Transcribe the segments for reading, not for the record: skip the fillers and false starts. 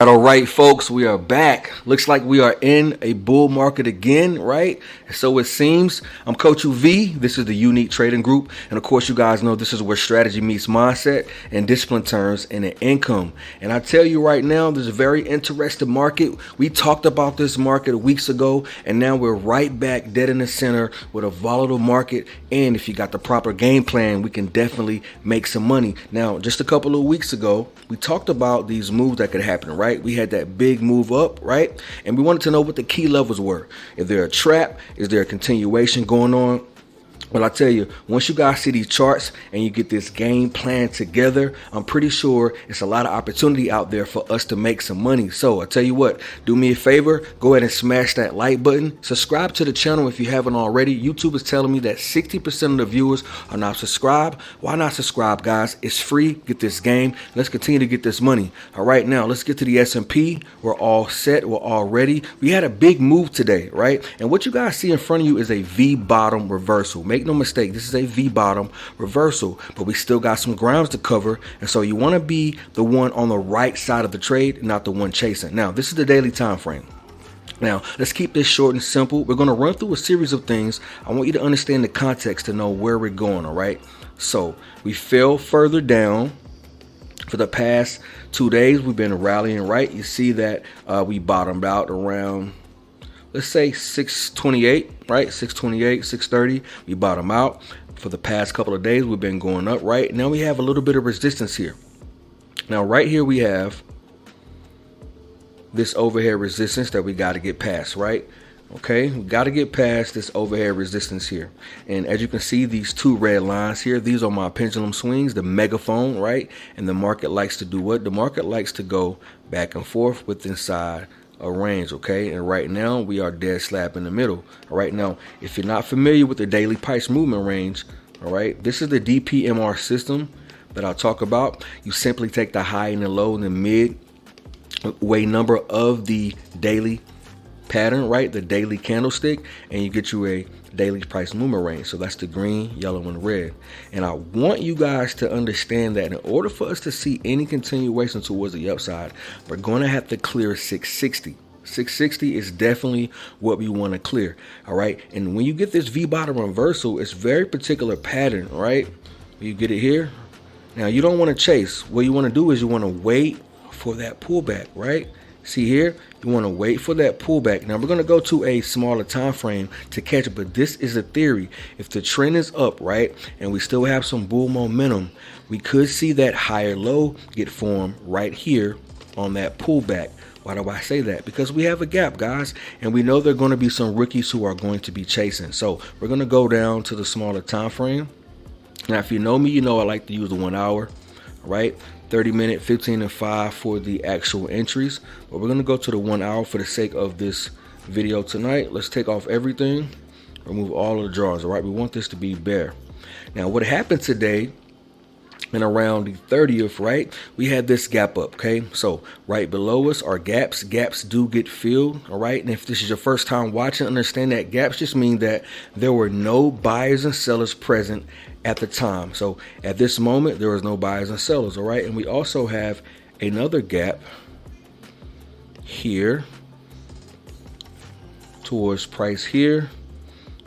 All right, folks, we are back. Looks like we are in a bull market again, right? So it seems. I'm Coach UV. This is the Unique Trading Group. And of course, you guys know this is where strategy meets mindset and discipline turns into income. And I tell you right now, there's a very interesting market. We talked about this market weeks ago, and now we're right back dead in the center with a volatile market. And if you got the proper game plan, we can definitely make some money. Now, just a couple of weeks ago, we talked about these moves that could happen, right? We had that big move up, right? And we wanted to know what the key levels were. Is there a trap? Is there a continuation going on? Well, I tell you, once you guys see these charts and you get this game plan together, I'm pretty sure it's a lot of opportunity out there for us to make some money. So I tell you what, do me a favor, go ahead and smash that like button. Subscribe to the channel if you haven't already. YouTube is telling me that 60% of the viewers are not subscribed. Why not subscribe, guys? It's free. Get this game. Let's continue to get this money. All right, now let's get to the S&P. We're all set. We're all ready. We had a big move today, right? And what you guys see in front of you is a V bottom reversal. Make no mistake, this is a V bottom reversal, but we still got some grounds to cover, and so you want to be the one on the right side of the trade, not the one chasing. Now, this is the daily time frame. Now, let's keep this short and simple. We're going to run through a series of things. I want you to understand the context to know where we're going, all right? So, we fell further down. For the past 2 days, we've been rallying, right? You see that we bottomed out around, let's say 628, right? 628, 630. We bottom out. For the past couple of days, we've been going up, right? Now we have a little bit of resistance here. Now, right here, we have this overhead resistance that we got to get past, right? Okay, we got to get past this overhead resistance here. And as you can see, these two red lines here, these are my pendulum swings, the megaphone, right? And the market likes to do what? The market likes to go back and forth with inside a range, okay? And right now we are dead slap in the middle. All right, now if you're not familiar with the daily price movement range, all right, this is the DPMR system that I'll talk about. You simply take the high and the low and the mid way number of the daily pattern, right, the daily candlestick, and you get you a daily price movement range. So that's the green, yellow, and red. And I want you guys to understand that in order for us to see any continuation towards the upside, we're going to have to clear 660. 660 is definitely what we want to clear. All right, and when you get this V bottom reversal, it's very particular pattern, right? You get it here. Now you don't want to chase. What you want to do is you want to wait for that pullback, right? See here, you want to wait for that pullback. Now we're going to go to a smaller time frame to catch it, but this is a theory. If the trend is up, right, and we still have some bull momentum, we could see that higher low get formed right here on that pullback. Why do I say that? Because we have a gap, guys, and we know there are going to be some rookies who are going to be chasing. So we're going to go down to the smaller time frame. Now, if you know me, you know I like to use the 1 hour, right? 30 minute, 15 and 5 for the actual entries, but we're going to go to the 1 hour for the sake of this video tonight. Let's take off everything, remove all of the drawers. All right, we want this to be bare. Now, what happened today and around the 30th, right, we had this gap up. Okay, so right below us are gaps. Gaps do get filled. All right, and if this is your first time watching, understand that gaps just mean that there were no buyers and sellers present at the time. So at this moment, there was no buyers and sellers. All right, and we also have another gap here towards price here,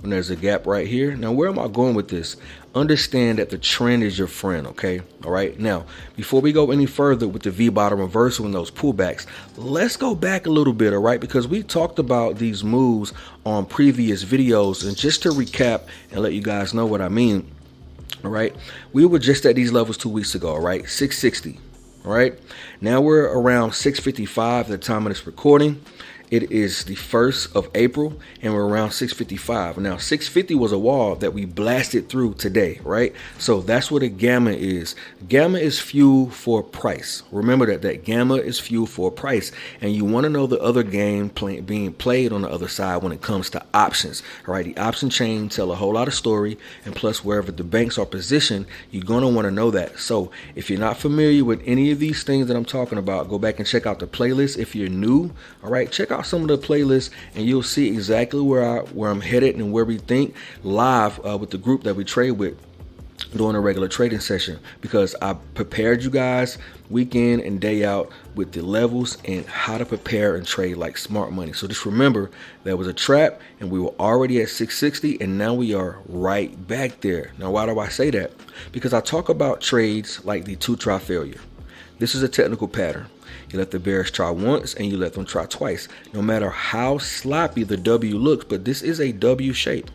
and there's a gap right here. Now, where am I going with this? Understand that the trend is your friend, okay? All right, now before we go any further with the V bottom reversal and those pullbacks, let's go back a little bit, all right? Because we talked about these moves on previous videos, and just to recap and let you guys know what I mean, all right, we were just at these levels 2 weeks ago, all right, 660, all right? Now we're around 655 at the time of this recording. It is the 1st of April, and we're around 655. Now, 650 was a wall that we blasted through today, right? So that's what a gamma is. Gamma is fuel for price. Remember that gamma is fuel for price, and you want to know the other game being played on the other side when it comes to options, all right? The option chain tell a whole lot of story, and plus wherever the banks are positioned, you're going to want to know that. So if you're not familiar with any of these things that I'm talking about, go back and check out the playlist. If you're new, all right, check out some of the playlists and you'll see exactly where I'm headed and where we think live with the group that we trade with. during a regular trading session, because I prepared you guys week in and day out with the levels and how to prepare and trade like smart money. So just remember, there was a trap and we were already at 660 and now we are right back there. Now, why do I say that? Because I talk about trades like the two-try failure. This is a technical pattern. You let the bears try once and you let them try twice, no matter how sloppy the W looks, but this is a W shape.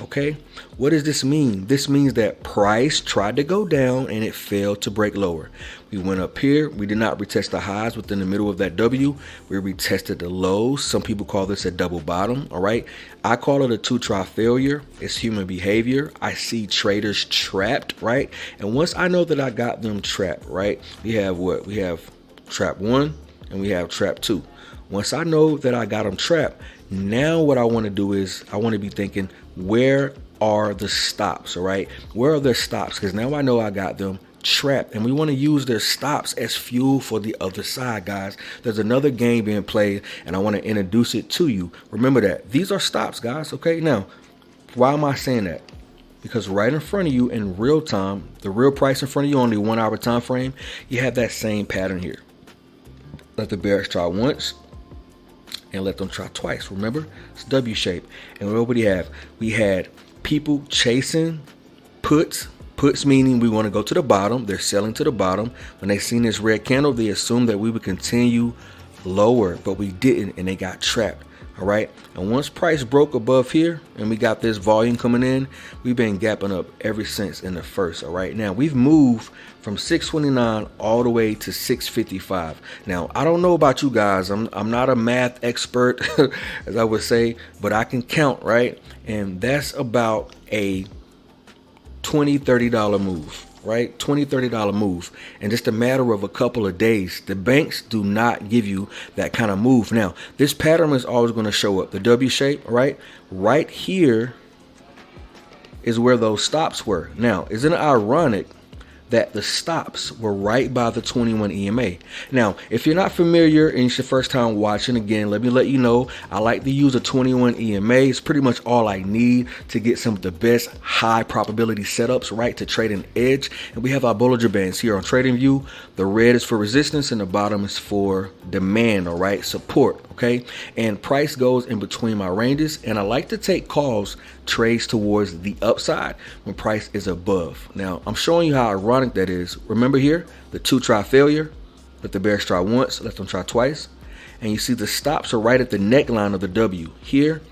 Okay, what does this mean? This means that price tried to go down and it failed to break lower. We went up here. We did not retest the highs within the middle of that W. We retested the lows. Some people call this a double bottom. All right, I call it a two-try failure. It's human behavior. I see traders trapped, right? And once I know that I got them trapped, right, we have what? We have trap 1 and we have trap 2. Once I know that I got them trapped, now what I want to do is I want to be thinking, where are the stops? All right, where are their stops? Because now I know I got them trapped, and we want to use their stops as fuel for the other side, guys. There's another game being played and I want to introduce it to you. Remember that these are stops, guys. Okay, now why am I saying that? Because right in front of you in real time, the real price in front of you on the 1 hour time frame, you have that same pattern here. Let the bears try once and let them try twice. Remember, it's W shape. And what we have? We had people chasing puts. Puts meaning we want to go to the bottom. They're selling to the bottom. When they seen this red candle, they assumed that we would continue lower, but we didn't, and they got trapped. All right, and once price broke above here and we got this volume coming in, we've been gapping up ever since in the first. All right, now we've moved from 629 all the way to 655. Now I don't know about you guys, I'm not a math expert as I would say, but I can count, right? And that's about a $20-$30 move, right? $20-$30 move in just a matter of a couple of days. The banks do not give you that kind of move. Now, this pattern is always going to show up. The W shape, right? Right here is where those stops were. Now, isn't it ironic that the stops were right by the 21 EMA? Now, if you're not familiar and it's your first time watching, again, let me let you know, I like to use a 21 EMA. It's pretty much all I need to get some of the best high probability setups, right, to trade an edge. And we have our Bollinger Bands here on TradingView. The red is for resistance and the bottom is for demand, all right, support, okay? And price goes in between my ranges, and I like to take calls, trades towards the upside when price is above. Now, I'm showing you how ironic that is. Remember here, the two-try failure. Let the bears try once, let them try twice. And you see the stops are right at the neckline of the W here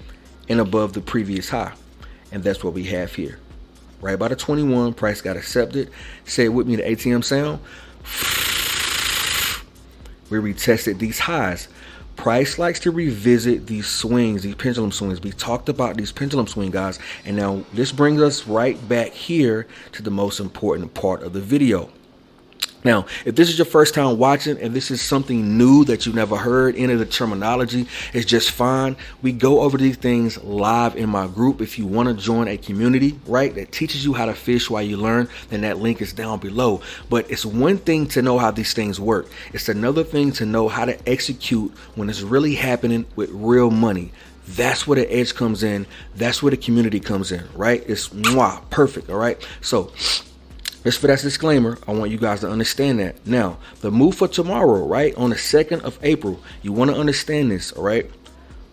and above the previous high. And that's what we have here. Right by the 21, price got accepted. Say it with me, the ATM sound. We retested these highs. Price likes to revisit these swings, these pendulum swings. We talked about these pendulum swing, guys. And now this brings us right back here to the most important part of the video. Now, if this is your first time watching and this is something new that you've never heard, any of the terminology, it's just fine. We go over these things live in my group. If you want to join a community, right, that teaches you how to fish while you learn, then that link is down below. But it's one thing to know how these things work. It's another thing to know how to execute when it's really happening with real money. That's where the edge comes in. That's where the community comes in, right? It's perfect, all right? So just for that disclaimer, I want you guys to understand that. Now, the move for tomorrow, right, on the 2nd of April, you want to understand this, all right?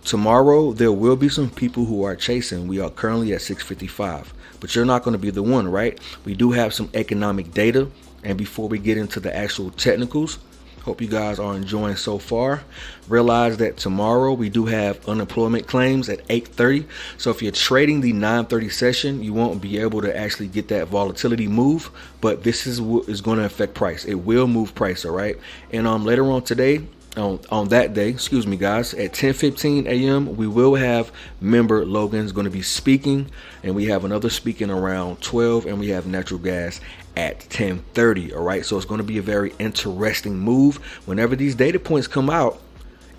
Tomorrow, there will be some people who are chasing. We are currently at 655, but you're not going to be the one, right? We do have some economic data, and before we get into the actual technicals, hope you guys are enjoying so far. Realize that tomorrow we do have unemployment claims at 8:30. So if you're trading the 9:30 session, you won't be able to actually get that volatility move. But this is what is going to affect price. It will move price, all right? And later on today, on that day, excuse me, guys, at 10:15 a.m. we will have member Logan's going to be speaking, and we have another speaking around 12, and we have natural gas at 10:30. All right, so it's going to be a very interesting move. Whenever these data points come out,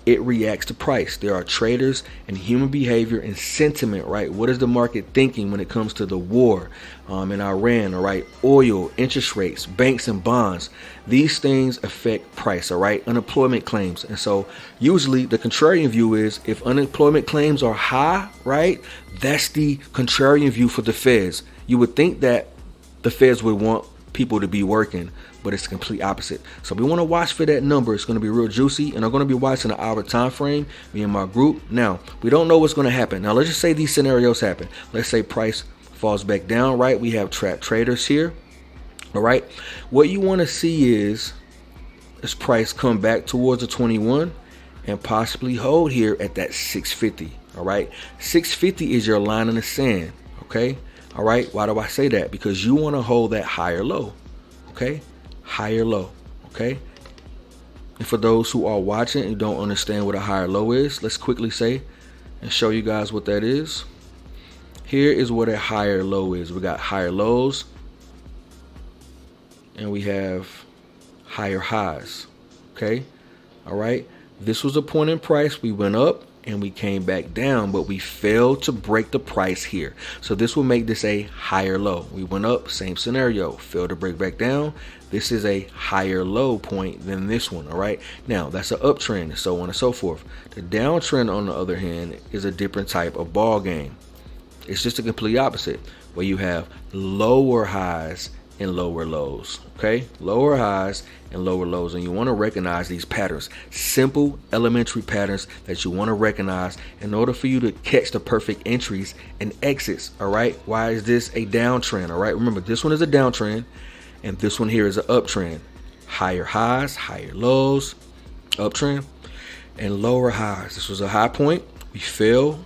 it reacts to price. There are traders and human behavior and sentiment, right? What is the market thinking when it comes to the war in Iran, all right? Oil, interest rates, banks and bonds. These things affect price, all right? Unemployment claims. And so usually the contrarian view is if unemployment claims are high, right? That's the contrarian view for the Feds. You would think that the feds would want people to be working, but it's the complete opposite. So we want to watch for that number. It's going to be real juicy, and I'm going to be watching an hour time frame, me and my group. Now, we don't know what's going to happen. Now, let's just say these scenarios happen. Let's say price falls back down, right? We have trap traders here, all right? What you want to see is price come back towards the 21 and possibly hold here at that 650, all right? 650 is your line in the sand, okay? All right, why do I say that? Because you want to hold that higher low, okay? Higher low, okay? And for those who are watching and don't understand what a higher low is, let's quickly say and show you guys what that is. Here is what a higher low is. We got higher lows and we have higher highs, okay? All right, this was a point in price. We went up and we came back down, but we failed to break the price here. So this will make this a higher low. We went up, same scenario, failed to break back down. This is a higher low point than this one, all right? Now, that's an uptrend and so on and so forth. The downtrend, on the other hand, is a different type of ball game. It's just a complete opposite, where you have lower highs and lower lows, okay? Lower highs and lower lows, and you want to recognize these patterns, simple elementary patterns that you want to recognize in order for you to catch the perfect entries and exits, all right? Why is this a downtrend, all right? Remember, this one is a downtrend and this one here is an uptrend. Higher highs, higher lows, uptrend, and lower highs. This was a high point. We fell.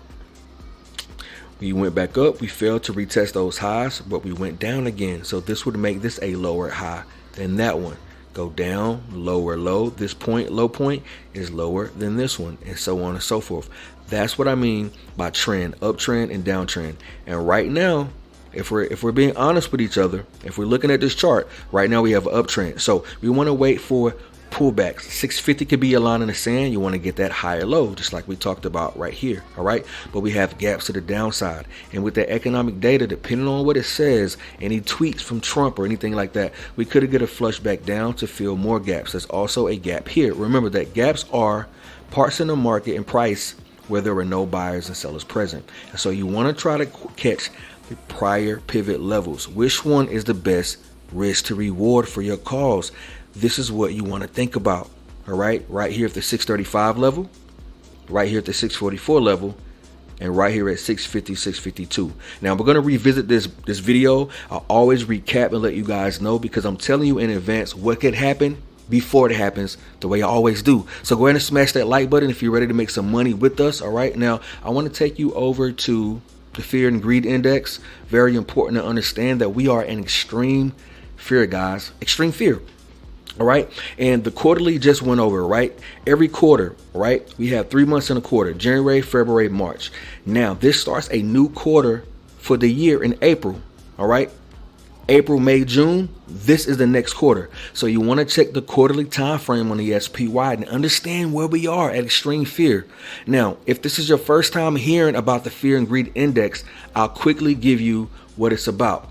We went back up. We failed to retest those highs, but we went down again. So this would make this a lower high than that one. Go down, lower low. This point, low point, is lower than this one, and so on and so forth. That's what I mean by trend, uptrend and downtrend. And right now, if we're being honest with each other, if we're looking at this chart, right now we have an uptrend. So we want to wait for pullbacks. 650 could be a line in the sand. You want to get that higher low, just like we talked about right here, all right? But we have gaps to the downside. And with the economic data, depending on what it says, any tweets from Trump or anything like that, we could get a flush back down to fill more gaps. There's also a gap here. Remember that gaps are parts in the market and price where there are no buyers and sellers present. And so you want to try to catch the prior pivot levels. Which one is the best risk to reward for your calls? This is what you want to think about, all right? Right here at the 635 level, right here at the 644 level, and right here at 650, 652. Now, we're going to revisit this video. I'll always recap and let you guys know, because I'm telling you in advance what could happen before it happens, the way I always do. So go ahead and smash that like button if you're ready to make some money with us, all right? Now, I want to take you over to the fear and greed index. Very important to understand that we are in extreme fear, guys. Extreme fear. All right. And the quarterly just went over, right? Every quarter, right? We have 3 months in a quarter: January, February, March. Now this starts a new quarter for the year in April. All right. April, May, June. This is the next quarter. So you want to check the quarterly time frame on the SPY and understand where we are at extreme fear. Now, if this is your first time hearing about the fear and greed index, I'll quickly give you what it's about.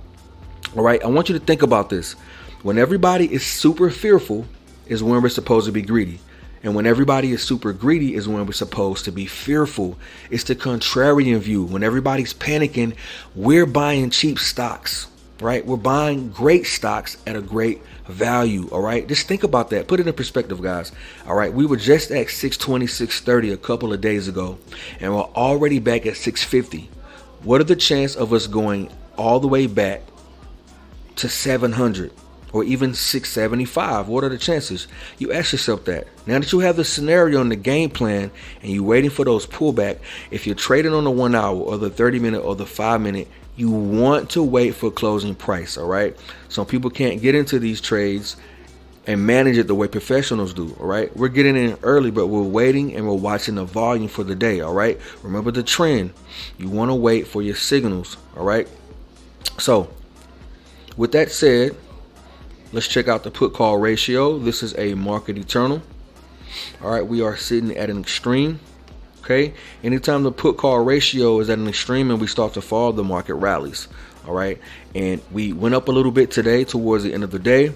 All right. I want you to think about this. When everybody is super fearful is when we're supposed to be greedy. And when everybody is super greedy is when we're supposed to be fearful. It's the contrarian view. When everybody's panicking, we're buying cheap stocks, right? We're buying great stocks at a great value, all right? Just think about that. Put it in perspective, guys. All right, we were just at 620, 630 a couple of days ago, and we're already back at 650. What are the chances of us going all the way back to 700? Or even 675? What are the chances? You ask yourself that. Now that you have the scenario and the game plan and you're waiting for those pullback, if you're trading on the 1 hour or the 30-minute or the 5-minute, you want to wait for closing price, all right? Some people can't get into these trades and manage it the way professionals do, all right? We're getting in early, but we're waiting and we're watching the volume for the day, all right? Remember the trend. You want to wait for your signals, all right? So with that said, let's check out the put call ratio. This is a market eternal. All right, we are sitting at an extreme. Okay, anytime the put call ratio is at an extreme and we start to fall, the market rallies. All right, and we went up a little bit today towards the end of the day,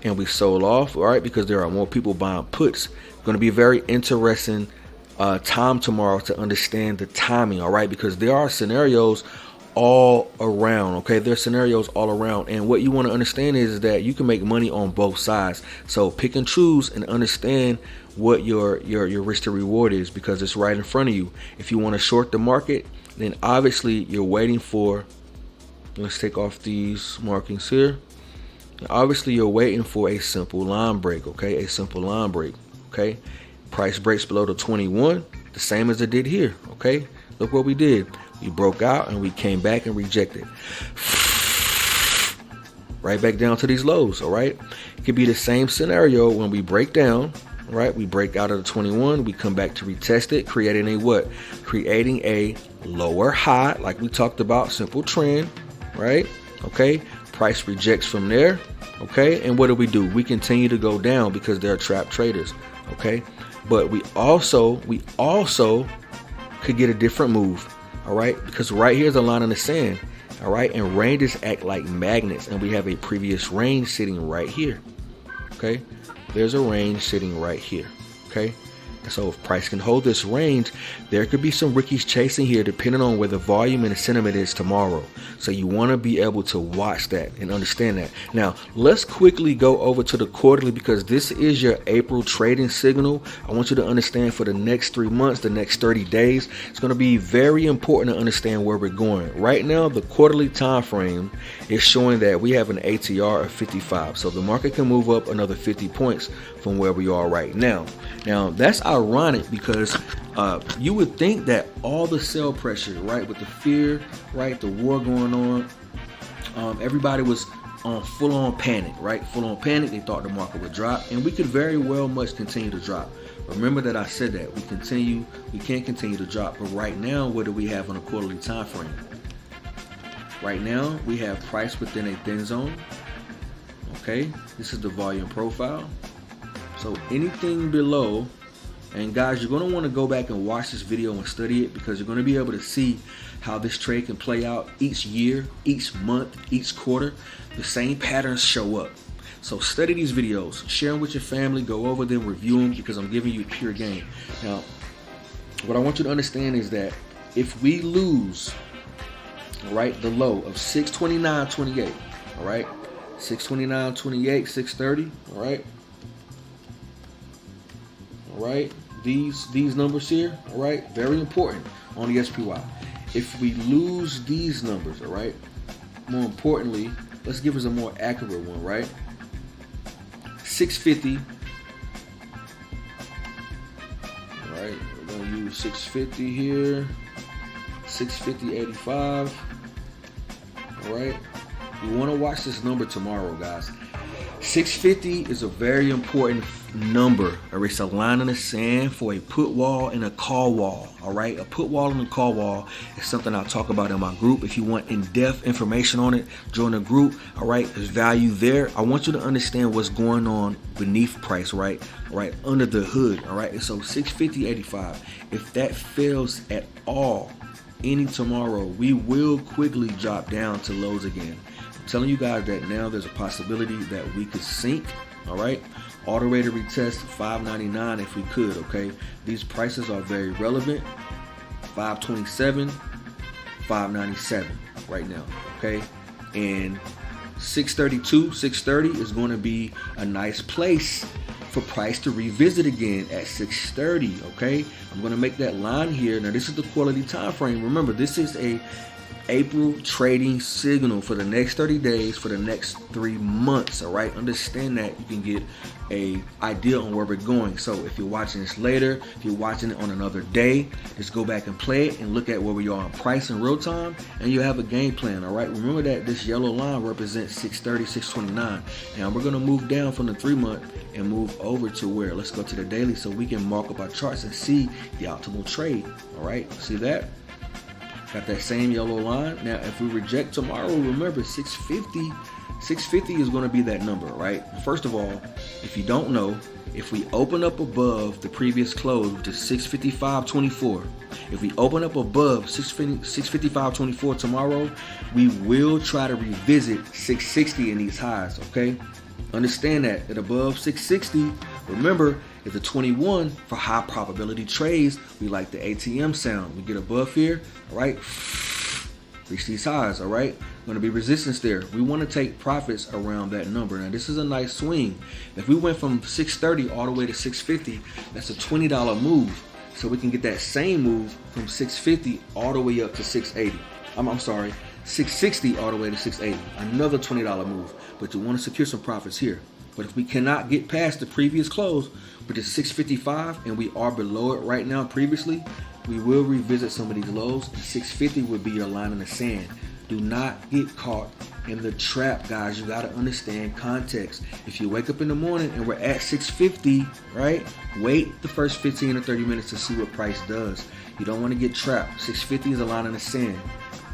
and we sold off. All right, because there are more people buying puts. Going to be a very interesting time tomorrow to understand the timing. All right, because there are scenarios all around. Okay, there's scenarios all around, and what you want to understand is that you can make money on both sides. So pick and choose and understand what your risk to reward is, because it's right in front of you. If you want to short the market, then obviously you're waiting for, let's take off these markings here. Obviously you're waiting for a simple line break. Okay, a simple line break. Okay, price breaks below the 21, the same as it did here. Okay, look what we did. We broke out and we came back and rejected. Right back down to these lows. All right, it could be the same scenario when we break down. Right, we break out of the 21, we come back to retest it, creating a what? Creating a lower high, like we talked about, simple trend. Right, okay, price rejects from there. Okay, and what do? We continue to go down because they're trap traders. Okay, but we also could get a different move. All right, because right here's a line in the sand. All right, and ranges act like magnets, and we have a previous range sitting right here. Okay, there's a range sitting right here. Okay, and so if price can hold this range, there could be some rookies chasing here depending on where the volume and the sentiment is tomorrow. So you want to be able to watch that and understand that. Now let's quickly go over to the quarterly, because this is your April trading signal. I want you to understand for the next 3 months, the next 30 days, it's going to be very important to understand where we're going. Right now, the quarterly time frame is showing that we have an ATR of 55. So the market can move up another 50 points from where we are right now. Now that's ironic, because you would think that all the sell pressure, right, with the fear, right, the war going on, everybody was on full-on panic, right? Full-on panic. They thought the market would drop, and we could very well much continue to drop. Remember that I said that we can't continue to drop. But right now, what do we have on a quarterly time frame? Right now, we have price within a thin zone. Okay, this is the volume profile. So anything below, and guys, you're going to want to go back and watch this video and study it, because you're going to be able to see how this trade can play out each year, each month, each quarter. The same patterns show up. So study these videos, share them with your family, go over them, review them, because I'm giving you pure game. Now, what I want you to understand is that if we lose, right, the low of 629.28, all right, 629.28, 630, all right. All right, these numbers here, all right, very important on the SPY. If we lose these numbers, all right, more importantly, let's give us a more accurate one, right? 650. All right, we're gonna use 650 here, 650.85. All right, you want to watch this number tomorrow, guys. 650 is a very important number, or it's a line in the sand for a put wall and a call wall. All right, a put wall and a call wall is something I'll talk about in my group. If you want in-depth information on it, join the group. All right, there's value there. I want you to understand what's going on beneath price, right? Right under the hood. All right, and so 650.85. If that fails at all, any tomorrow, we will quickly drop down to lows again. I'm telling you guys that now there's a possibility that we could sink. All right, all the way to retest 599 if we could. Okay, these prices are very relevant. 527, 597 right now. Okay, and 632, 630 is going to be a nice place for price to revisit again at 630. Okay, I'm going to make that line here. Now this is the quality time frame. Remember, this is a April trading signal for the next 30 days, for the next 3 months. All right, understand that. You can get a idea on where we're going. So if you're watching this later, if you're watching it on another day, just go back and play it and look at where we are on price in real time, and you'll have a game plan. All right, remember that this yellow line represents 630, 629. Now we're going to move down from the 3-month and move over to where, let's go to the daily so we can mark up our charts and see the optimal trade. All right, see that? Got that same yellow line. Now, if we reject tomorrow, remember 650 is going to be that number, right? First of all, if you don't know, if we open up above the previous close, which is 655.24, if we open up above 655.24 tomorrow, we will try to revisit 660 in these highs, okay? Understand that at above 660, remember, is the 21 for high probability trades. We like the ATM sound. We get above here, all right? reach these highs, all right? Going to be resistance there. We want to take profits around that number. Now, this is a nice swing. If we went from 630 all the way to 650, that's a $20 move. So we can get that same move from 650 all the way up to 680. I'm sorry, 660 all the way to 680. Another $20 move. But you want to secure some profits here. But if we cannot get past the previous close, which is 655, and we are below it right now previously, we will revisit some of these lows. 650 would be your line in the sand. Do not get caught in the trap, guys. You got to understand context. If you wake up in the morning and we're at 650, right? Wait the first 15 or 30 minutes to see what price does. You don't want to get trapped. 650 is a line in the sand.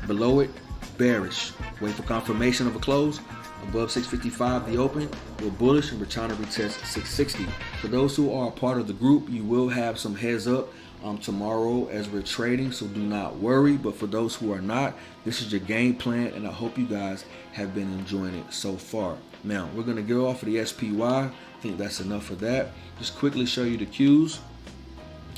Below it, bearish. Wait for confirmation of a close. Above 655, the open, we're bullish and we're trying to retest 660. For those who are a part of the group, you will have some heads up tomorrow as we're trading, so do not worry. But for those who are not, this is your game plan, and I hope you guys have been enjoying it so far. Now, we're going to get off of the SPY. I think that's enough of that. Just quickly show you the Qs.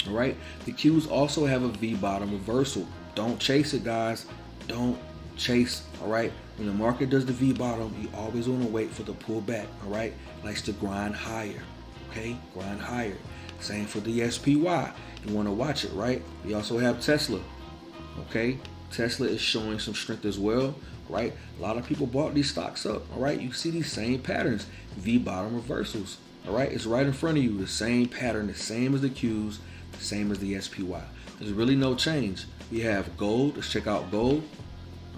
All right, the Qs also have a V bottom reversal. Don't chase it, guys. Don't chase. All right, when the market does the V bottom, you always want to wait for the pullback. All right, likes to grind higher. Okay, grind higher. Same for the SPY. You want to watch it, right? We also have Tesla. Okay, Tesla is showing some strength as well, right? A lot of people bought these stocks up. All right, you see these same patterns, V bottom reversals. All right, it's right in front of you. The same pattern, the same as the Qs, the same as the SPY. There's really no change. We have gold. Let's check out gold.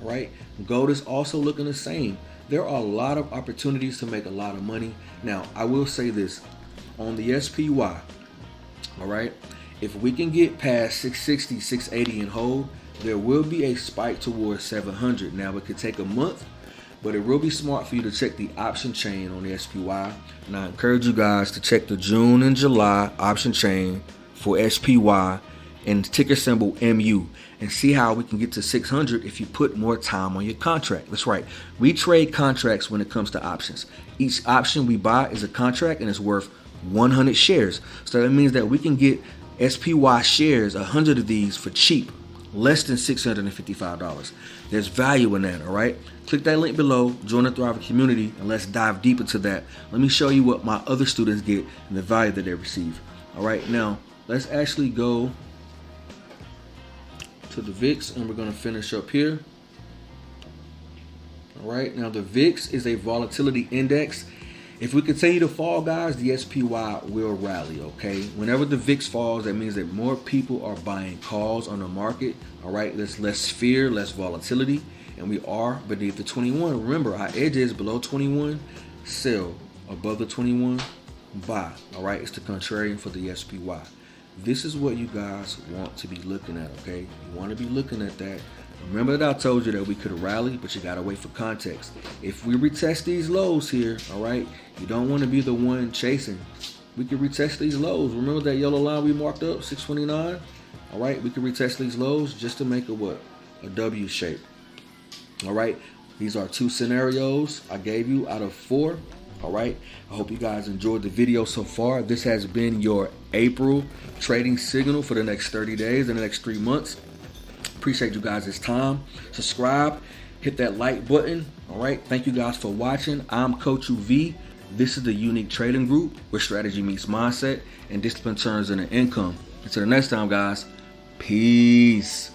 All right, gold is also looking the same. There are a lot of opportunities to make a lot of money. Now, I will say this on the SPY. All right, if we can get past 660, 680 and hold, there will be a spike towards 700. Now, it could take a month, but it will be smart for you to check the option chain on the SPY. And I encourage you guys to check the June and July option chain for SPY and ticker symbol MU, and see how we can get to 600 if you put more time on your contract. That's right. We trade contracts when it comes to options. Each option we buy is a contract and it's worth 100 shares. So that means that we can get SPY shares, 100 of these for cheap, less than $655. There's value in that, all right? Click that link below, join the Thriver community, and let's dive deep into that. Let me show you what my other students get and the value that they receive. All right, now let's actually go to the VIX, and we're going to finish up here. All right, now the VIX is a volatility index. If we continue to fall, guys, the SPY will rally, okay? Whenever the VIX falls, that means that more people are buying calls on the market, all right? There's less fear, less volatility, and we are beneath the 21. Remember, our edge is below 21, sell. Above the 21, buy, all right? It's the contrarian for the SPY. This is what you guys want to be looking at, okay? You want to be looking at that. Remember that I told you that we could rally, but you got to wait for context. If we retest these lows here, all right, you don't want to be the one chasing. We can retest these lows. Remember that yellow line we marked up, 629? All right, we can retest these lows just to make a what? A W shape. All right, these are 2 scenarios I gave you out of 4. All right, I hope you guys enjoyed the video so far. This has been your April trading signal for the next 30 days and the next 3 months. Appreciate you guys' time. Subscribe, hit that like button. All right, thank you guys for watching. I'm Coach UV. This is the Unique Trading Group, where strategy meets mindset and discipline turns into income. Until the next time, guys, peace.